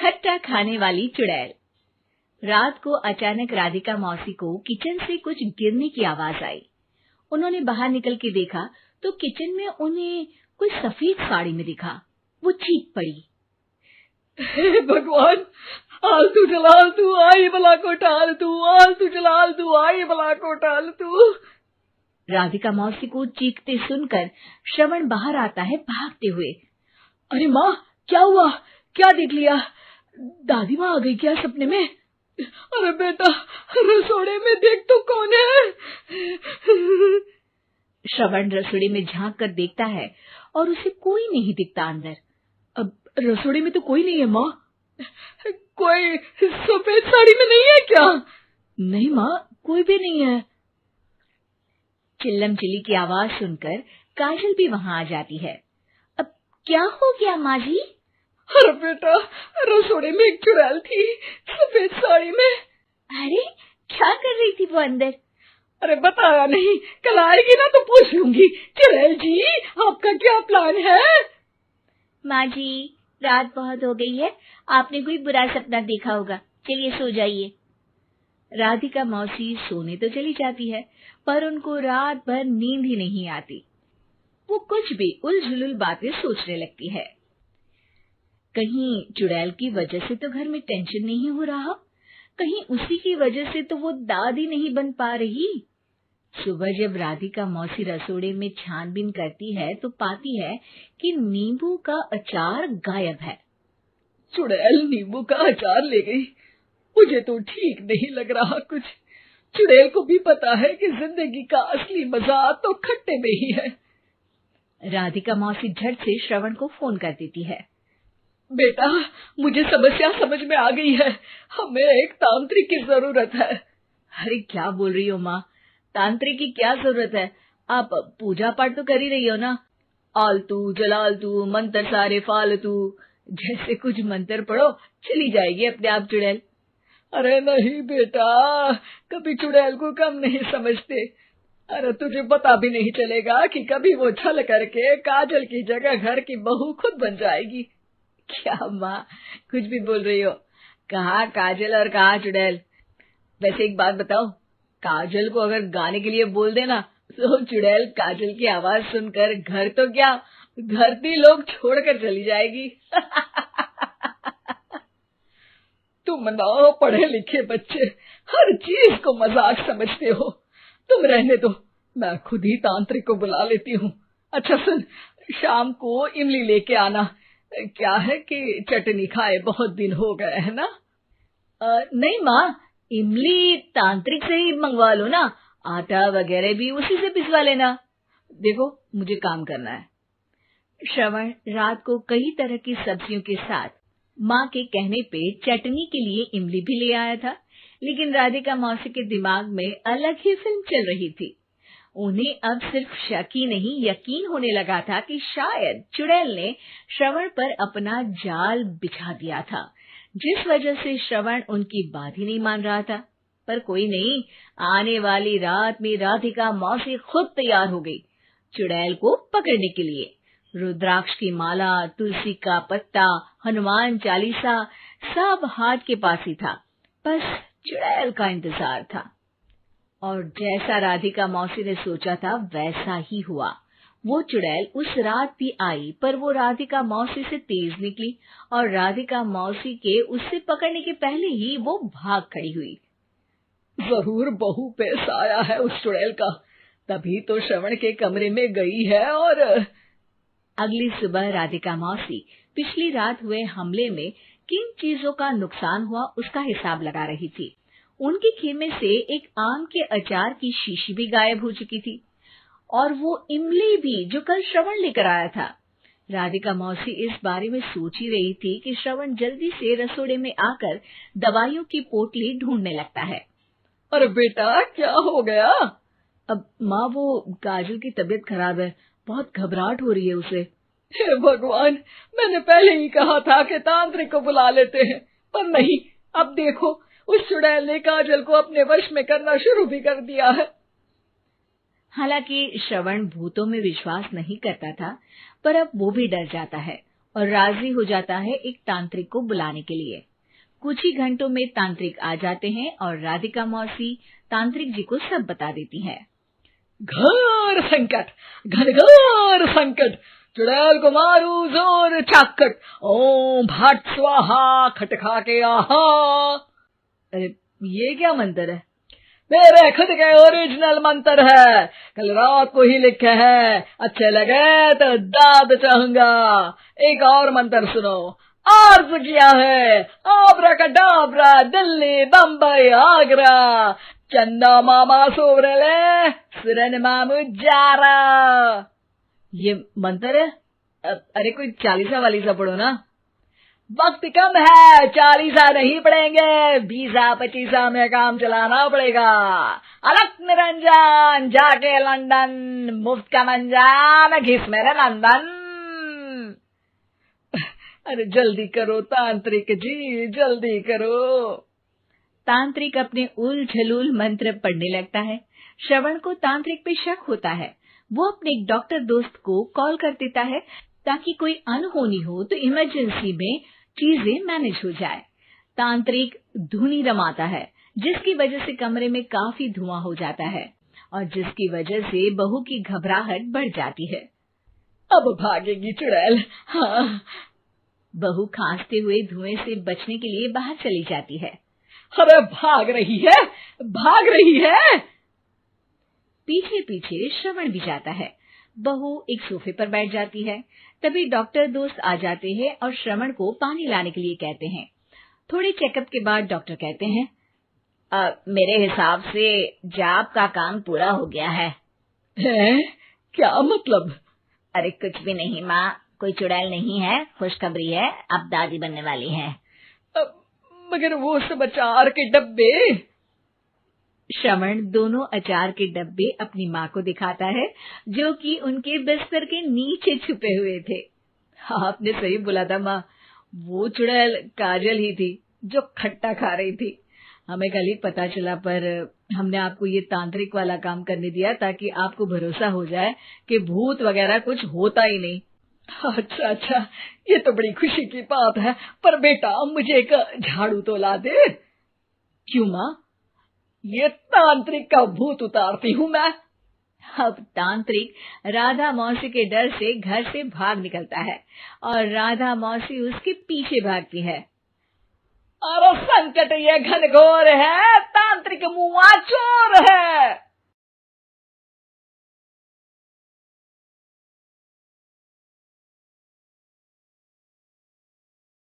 खट्टा खाने वाली चुड़ैल। रात को अचानक राधिका मौसी को किचन से कुछ गिरने की आवाज आई। उन्होंने बाहर निकल के देखा तो किचन में उन्हें कोई सफेद साड़ी में दिखा। वो चीख पड़ी, हे भगवान, आलतू जलाल तू आई बला को टाल तू, आलतू जलाल तू आई बला को टाल तू। राधिका मौसी को चीखते सुनकर श्रवण बाहर आता है भागते हुए। अरे माँ, क्या हुआ? क्या देख लिया? दादी माँ आ गई क्या सपने में? अरे बेटा, रसोड़े में देख तो कौन है? श्रवण रसोड़े में झांक कर देखता है और उसे कोई नहीं दिखता अंदर। अब रसोड़े में तो कोई नहीं है माँ। कोई सफेद साड़ी में नहीं है क्या? नहीं माँ, कोई भी नहीं है। चिल्लम चिल्ली की आवाज सुनकर काजल भी वहां आ जाती है। अब क्या हो गया माँ जी? अरे बेटा, रसोड़े में एक चुड़ैल थी सफेद साड़ी में। अरे क्या कर रही थी वो अंदर? अरे बताया नहीं, कल आएगी ना तो पूछ लूंगी। चुड़ैल जी, आपका क्या प्लान है? माँ जी, रात बहुत हो गई है, आपने कोई बुरा सपना देखा होगा, चलिए सो जाइए। राधिका मौसी सोने तो चली जाती है, पर उनको रात भर नींद ही नहीं आती। वो कुछ भी उलझुल बातें सोचने लगती है। कहीं चुड़ैल की वजह से तो घर में टेंशन नहीं हो रहा, कहीं उसी की वजह से तो वो दादी नहीं बन पा रही। सुबह जब राधिका मौसी रसोड़े में छानबीन करती है तो पाती है कि नींबू का अचार गायब है। चुड़ैल नींबू का अचार ले गई? मुझे तो ठीक नहीं लग रहा कुछ। चुड़ैल को भी पता है कि जिंदगी का असली मजा तो खट्टे में ही है। राधिका मौसी झट से श्रवण को फोन कर देती है। बेटा, मुझे समस्या समझ में आ गई है, हमें एक तांत्रिक की जरूरत है। अरे क्या बोल रही हो माँ, तांत्रिक की क्या जरूरत है? आप पूजा पाठ तो कर ही रही हो ना। आलतू जलालतू मंत्र सारे फालतू जैसे कुछ मंत्र पढ़ो, चली जाएगी अपने आप चुड़ैल। अरे नहीं बेटा, कभी चुड़ैल को कम नहीं समझते। अरे तुझे पता भी नहीं चलेगा कि कभी वो छल करके काजल की जगह घर की बहू खुद बन जाएगी। क्या माँ, कुछ भी बोल रही हो? कहाँ काजल और कहाँ चुड़ैल? वैसे एक बात बताओ, काजल को अगर गाने के लिए बोल देना तो चुड़ैल काजल की आवाज सुनकर घर तो क्या धरती लोग छोड़कर चली जाएगी। तुम ना पढ़े लिखे बच्चे हर चीज को मजाक समझते हो। तुम रहने दो, मैं खुद ही तांत्रिक को बुला लेती हूँ। अच्छा सुन, शाम को इमली लेके आना। क्या है कि चटनी खाए बहुत दिन हो गए है ना? नहीं माँ, इमली तांत्रिक से ही मंगवा लो ना, आटा वगैरह भी उसी से पिसवा लेना। देखो मुझे काम करना है। श्रवण रात को कई तरह की सब्जियों के साथ माँ के कहने पे चटनी के लिए इमली भी ले आया था, लेकिन राधिका मौसी के दिमाग में अलग ही फिल्म चल रही थी। उन्हें अब सिर्फ शक ही नहीं यकीन होने लगा था कि शायद चुड़ैल ने श्रवण पर अपना जाल बिछा दिया था, जिस वजह से श्रवण उनकी बात ही नहीं मान रहा था। पर कोई नहीं, आने वाली रात में राधिका मौसी खुद तैयार हो गई चुड़ैल को पकड़ने के लिए। रुद्राक्ष की माला, तुलसी का पत्ता, हनुमान चालीसा सब हाथ के पास ही था, बस चुड़ैल का इंतजार था। और जैसा राधिका मौसी ने सोचा था वैसा ही हुआ। वो चुड़ैल उस रात भी आई, पर वो राधिका मौसी से तेज निकली और राधिका मौसी के उससे पकड़ने के पहले ही वो भाग खड़ी हुई। जरूर बहू पे साया है उस चुड़ैल का, तभी तो श्रवण के कमरे में गई है। और अगली सुबह राधिका मौसी पिछली रात हुए हमले में किन चीजों का नुकसान हुआ उसका हिसाब लगा रही थी। उनके खेमे से एक आम के अचार की शीशी भी गायब हो चुकी थी और वो इमली भी जो कल श्रवण लेकर आया था। राधिका मौसी इस बारे में सोच ही रही थी कि श्रवण जल्दी से रसोड़े में आकर दवाइयों की पोटली ढूंढने लगता है। अरे बेटा, क्या हो गया? अब माँ, वो काजल की तबीयत खराब है, बहुत घबराहट हो रही है उसे। हे भगवान, मैंने पहले ही कहा था कि तांत्रिक को बुला लेते हैं, पर नहीं, अब देखो उस चुड़ैल ने काजल को अपने वश में करना शुरू भी कर दिया है। हालांकि श्रवण भूतों में विश्वास नहीं करता था, पर अब वो भी डर जाता है और राजी हो जाता है एक तांत्रिक को बुलाने के लिए। कुछ ही घंटों में तांत्रिक आ जाते हैं और राधिका मौसी तांत्रिक जी को सब बता देती है। घोर संकट, घनघोर संकट, चुड़ैल को मारू जोर चाकट, ओम भट स्वाहा खटखा के आहा। अरे ये क्या मंत्र है? मेरे खुद के ओरिजिनल मंत्र है, कल रात को ही लिखे हैं, अच्छे लगे तो दाद चाहूंगा। एक और मंत्र सुनो। अर्ज किया है आब्राकडाब्रा, दिल्ली बम्बई आगरा, चंदा मामा सोवरले सुरन मामू जारा। ये मंत्र है? अरे कोई 40 वालीसा पढ़ो ना। वक्त कम है, 40 नहीं पड़ेंगे, 20-25 में काम चलाना पड़ेगा। अलग निरंजन जाके लंदन, मुफ्त का मंजान घिस मेरे नंदन। अरे जल्दी करो तांत्रिक जी, जल्दी करो। तांत्रिक अपने उल झलूल मंत्र पढ़ने लगता है। श्रवण को तांत्रिक पे शक होता है। वो अपने एक डॉक्टर दोस्त को कॉल कर देता है ताकि कोई अनहोनी हो तो इमरजेंसी में चीजें मैनेज हो जाए। तांत्रिक धुनी रमाता है, जिसकी वजह से कमरे में काफी धुआं हो जाता है और जिसकी वजह से बहू की घबराहट बढ़ जाती है। अब भागेगी चुड़ैल। हाँ। बहू खांसते हुए धुएं से बचने के लिए बाहर चली जाती है। अरे भाग रही है, भाग रही है। पीछे पीछे श्रवण भी जाता है। बहू एक सोफे पर बैठ जाती है। तभी डॉक्टर दोस्त आ जाते हैं और श्रवण को पानी लाने के लिए कहते हैं। थोड़े चेकअप के बाद डॉक्टर कहते हैं, मेरे हिसाब से जाप का काम पूरा हो गया है। क्या मतलब? अरे कुछ भी नहीं माँ, कोई चुड़ैल नहीं है, खुशखबरी है, अब दादी बनने वाली है। मगर वो सब अचार के डब्बे। श्रवण दोनों अचार के डब्बे अपनी माँ को दिखाता है, जो कि उनके बिस्तर के नीचे छुपे हुए थे। आपने सही बोला था माँ, वो चुड़ैल काजल ही थी जो खट्टा खा रही थी। हमें कल ही पता चला, पर हमने आपको ये तांत्रिक वाला काम करने दिया ताकि आपको भरोसा हो जाए कि भूत वगैरह कुछ होता ही नहीं। अच्छा अच्छा, ये तो बड़ी खुशी की बात है, पर बेटा मुझे एक झाड़ू तो ला दे। क्यों माँ? ये तांत्रिक का भूत उतारती हूँ मैं। अब तांत्रिक राधा मौसी के डर से घर से भाग निकलता है और राधा मौसी उसके पीछे भागती है। अरे संकट ये घनघोर है, तांत्रिक मुआ चोर है।